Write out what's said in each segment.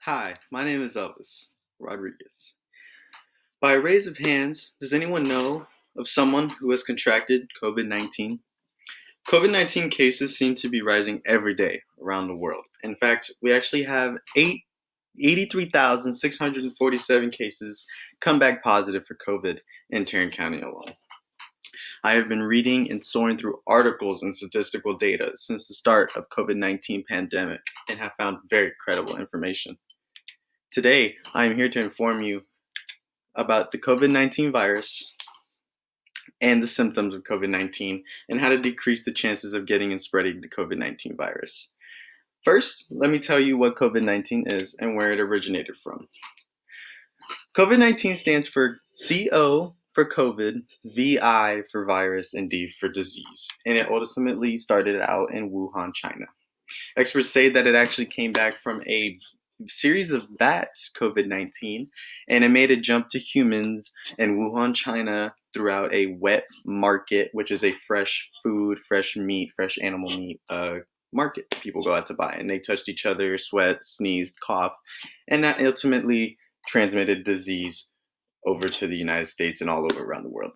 Hi, my name is Elvis Rodriguez. By a raise of hands, does anyone know of someone who has contracted COVID 19? COVID 19 cases seem to be rising every day around the world. In fact, we actually have 83,647 cases come back positive for COVID in Tarrant County alone. I have been reading and soaring through articles and statistical data since the start of COVID-19 pandemic and have found very credible information. Today, I am here to inform you about the COVID-19 virus and the symptoms of COVID-19 and how to decrease the chances of getting and spreading the COVID-19 virus. First, let me tell you what COVID-19 is and where it originated from. COVID-19 stands for CO for COVID, VI for virus, and D for disease, and it ultimately started out in Wuhan, China. Experts say that it actually came back from a series of bats, COVID-19, and it made a jump to humans in Wuhan, China throughout a wet market, which is a fresh food, fresh meat, fresh animal meat market people go out to buy. And they touched each other, sweat, sneezed, coughed, and that ultimately transmitted disease over to the United States and all over around the world.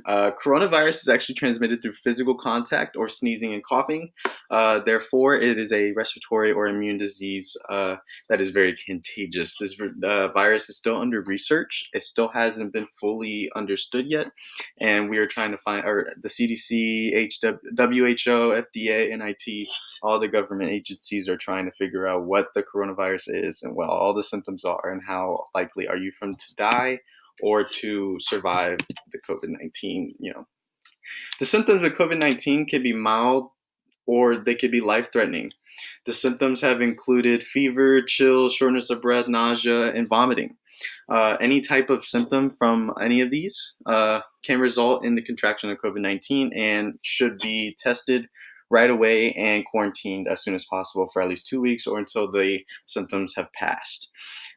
Coronavirus is actually transmitted through physical contact or sneezing and coughing. Therefore, it is a respiratory or immune disease that is very contagious. This virus is still under research. It still hasn't been fully understood yet. And we are trying to find, or the CDC, WHO, FDA, NIT, all the government agencies are trying to figure out what the coronavirus is and what all the symptoms are and how likely are you from to die or to survive the COVID-19, The symptoms of COVID-19 can be mild or they could be life-threatening. The symptoms have included fever, chills, shortness of breath, nausea, and vomiting. Any type of symptom from any of these can result in the contraction of COVID-19 and should be tested right away and quarantined as soon as possible for at least 2 weeks or until the symptoms have passed.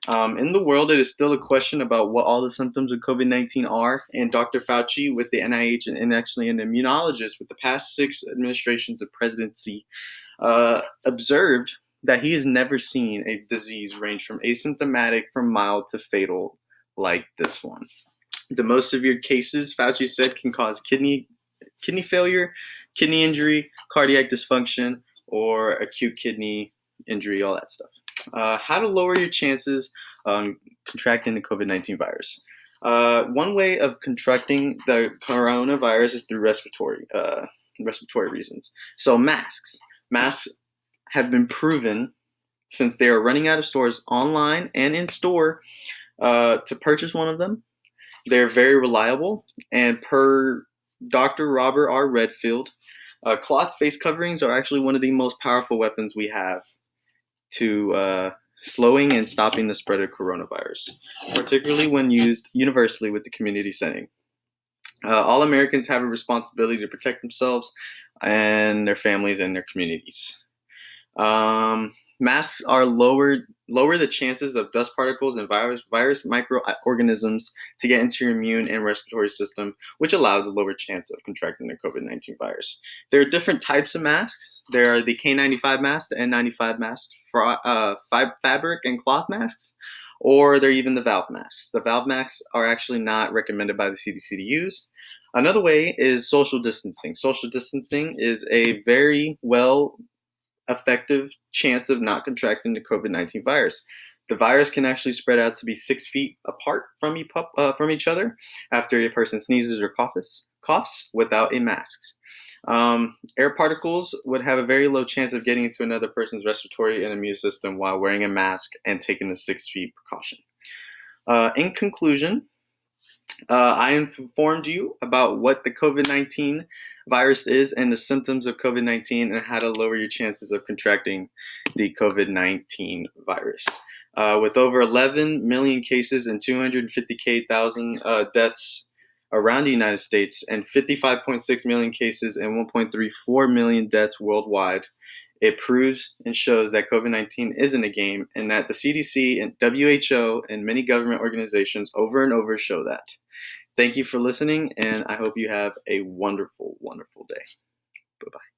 In the world, it is still a question about what all the symptoms of COVID-19 are, and Dr. Fauci with the NIH and actually an immunologist with the past 6 administrations of presidency observed that he has never seen a disease range from asymptomatic from mild to fatal like this one. The most severe cases, Fauci said, can cause kidney failure, kidney injury, cardiac dysfunction, or acute kidney injury, all that stuff. How to lower your chances on contracting the COVID-19 virus. One way of contracting the coronavirus is through respiratory reasons. So masks. Masks have been proven, since they are running out of stores online and in store, to purchase one of them. They're very reliable, and per Dr. Robert R. Redfield, cloth face coverings are actually one of the most powerful weapons we have to slowing and stopping the spread of coronavirus, particularly when used universally with the community setting. All Americans have a responsibility to protect themselves and their families and their communities. Masks are lower the chances of dust particles and virus microorganisms to get into your immune and respiratory system, which allows a lower chance of contracting the COVID-19 virus. There are different types of masks. There are the K95 masks, the N95 masks, fabric and cloth masks, or they're even the valve masks. The valve masks are actually not recommended by the CDC to use. Another way is social distancing. Social distancing is a very effective chance of not contracting the COVID-19 virus. The virus can actually spread out to be 6 feet apart from each other after a person sneezes or coughs without a mask. Air particles would have a very low chance of getting into another person's respiratory and immune system while wearing a mask and taking the 6 feet precaution. In conclusion, I informed you about what the COVID-19 virus is and the symptoms of COVID-19 and how to lower your chances of contracting the COVID-19 virus. With over 11 million cases and 250,000 deaths around the United States and 55.6 million cases and 1.34 million deaths worldwide, it proves and shows that COVID-19 isn't a game and that the CDC and WHO and many government organizations over and over show that. Thank you for listening, and I hope you have a wonderful, wonderful day. Bye-bye.